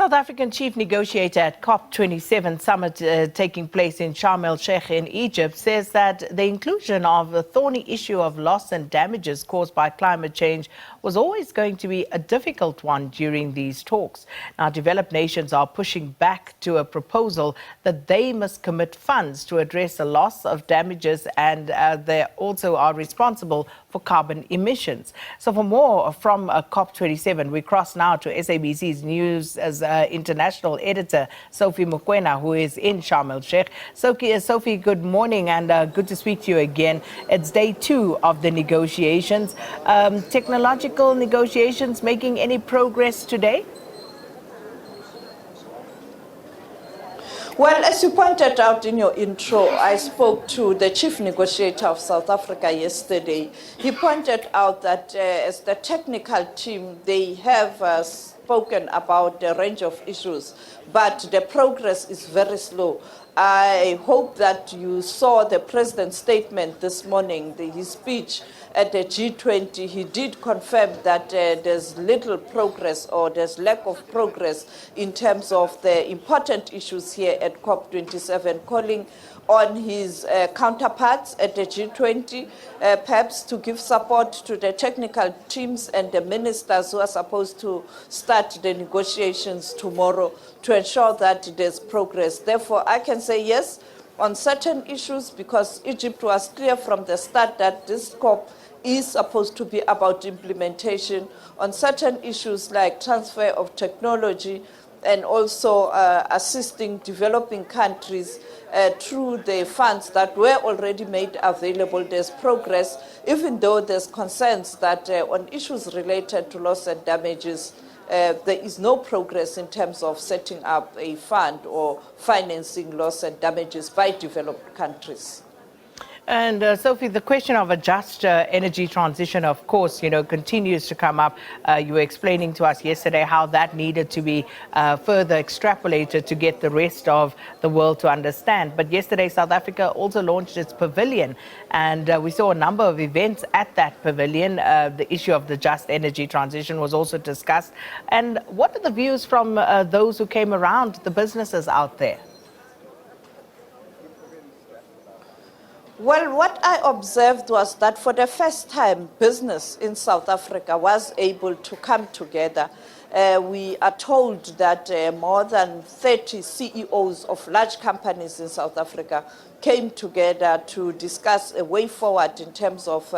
South African chief negotiator at COP27 Summit taking place in Sharm El Sheikh in Egypt says that the inclusion of the thorny issue of loss and damages caused by climate change was always going to be a difficult one during these talks. Now, developed nations are pushing back to a proposal that they must commit funds to address the loss of damages, and they also are responsible for carbon emissions. So for more from COP27, we cross now to SABC's news as international editor Sophie Mokoena, who is in Sharm El Sheikh. Sophie, good morning, and good to speak to you again. It's day 2 of the negotiations. Technological negotiations making any progress today? Well, as you pointed out in your intro, I spoke to the chief negotiator of South Africa yesterday. He pointed out that as the technical team, they have spoken about a range of issues, but the progress is very slow. I hope that you saw the president's statement this morning, his speech at the G20. He did confirm that there's little progress, or there's lack of progress in terms of the important issues here at COP27, calling on his counterparts at the G20, perhaps to give support to the technical teams and the ministers who are supposed to start the negotiations tomorrow to ensure that there's progress. Therefore, I can say yes on certain issues, because Egypt was clear from the start that this COP is supposed to be about implementation on certain issues like transfer of technology and also assisting developing countries through the funds that were already made available. There's progress, even though there's concerns that on issues related to loss and damages, there is no progress in terms of setting up a fund or financing loss and damages by developed countries. And Sophie, the question of a just energy transition, of course, continues to come up. You were explaining to us yesterday how that needed to be further extrapolated to get the rest of the world to understand. But yesterday, South Africa also launched its pavilion, and we saw a number of events at that pavilion. The issue of the just energy transition was also discussed. And what are the views from those who came around, the businesses out there? Well, what I observed was that for the first time, business in South Africa was able to come together. We are told that more than 30 CEOs of large companies in South Africa came together to discuss a way forward in terms of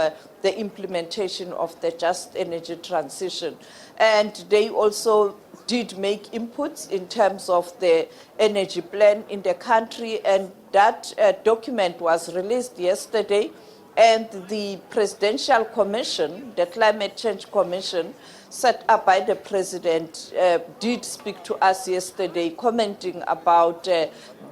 the implementation of the just energy transition. And they also did make inputs in terms of the energy plan in the country, and that document was released yesterday. And the Presidential Commission, the Climate Change Commission, set up by the President, did speak to us yesterday, commenting about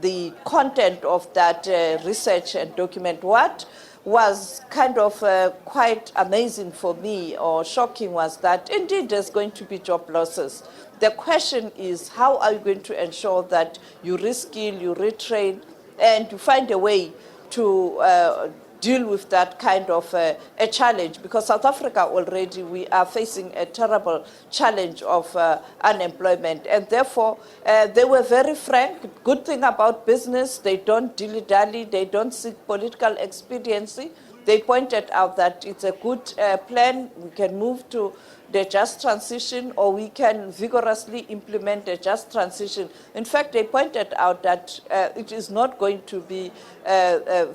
the content of that research and document. What was kind of quite amazing for me, or shocking, was that indeed there's going to be job losses. The question is, how are you going to ensure that you reskill, you retrain, and to find a way to deal with that kind of a challenge? Because South Africa already, we are facing a terrible challenge of unemployment. And therefore, they were very frank. Good thing about business, they don't dilly-dally, they don't seek political expediency. They pointed out that it's a good plan. We can move to the just transition, or we can vigorously implement the just transition. In fact, they pointed out that it is not going to be a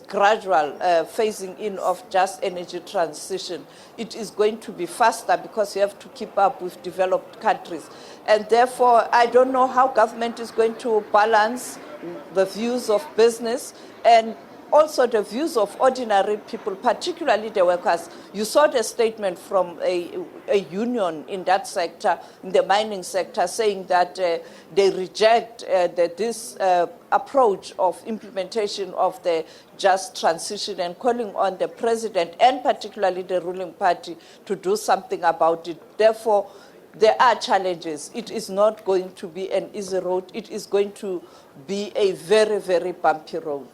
gradual phasing in of just energy transition. It is going to be faster, because you have to keep up with developed countries. And therefore, I don't know how government is going to balance the views of business and also the views of ordinary people, particularly the workers. You saw the statement from a union in that sector, in the mining sector, saying that they reject this approach of implementation of the just transition, and calling on the president and particularly the ruling party to do something about it. Therefore, there are challenges. It is not going to be an easy road. It is going to be a very, very bumpy road.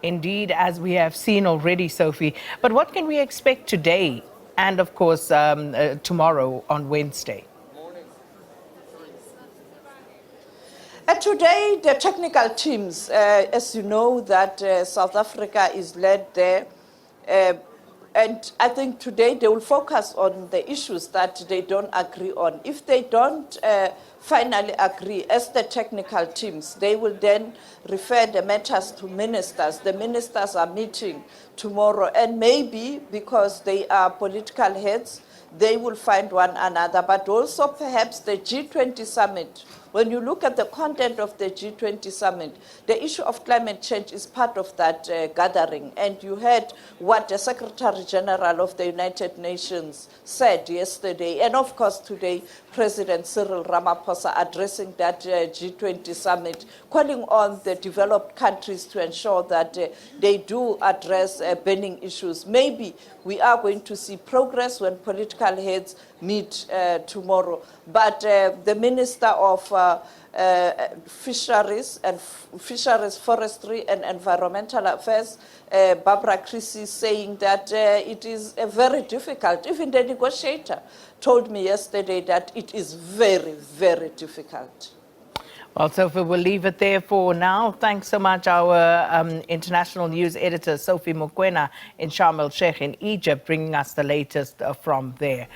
Indeed, as we have seen already, Sophie. But what can we expect today and, of course, tomorrow on Wednesday? Today, the technical teams, as you know, that South Africa is led there. And I think today they will focus on the issues that they don't agree on. If they don't finally agree as the technical teams, they will then refer the matters to ministers. The ministers are meeting tomorrow, and maybe because they are political heads, they will find one another, but also perhaps the G20 summit. When you look at the content of the G20 summit, the issue of climate change is part of that gathering. And you heard what the Secretary General of the United Nations said yesterday. And of course today, President Cyril Ramaphosa addressing that G20 summit, calling on the developed countries to ensure that they do address burning issues. Maybe we are going to see progress when political heads meet tomorrow. But the Minister of Fisheries, Forestry and Environmental Affairs, Barbara Creecy, saying that it is very difficult. Even the negotiator told me yesterday that it is very, very difficult. Well, Sophie, we'll leave it there for now. Thanks so much, our international news editor, Sophie Mokoena in Sharm El Sheikh in Egypt, bringing us the latest from there.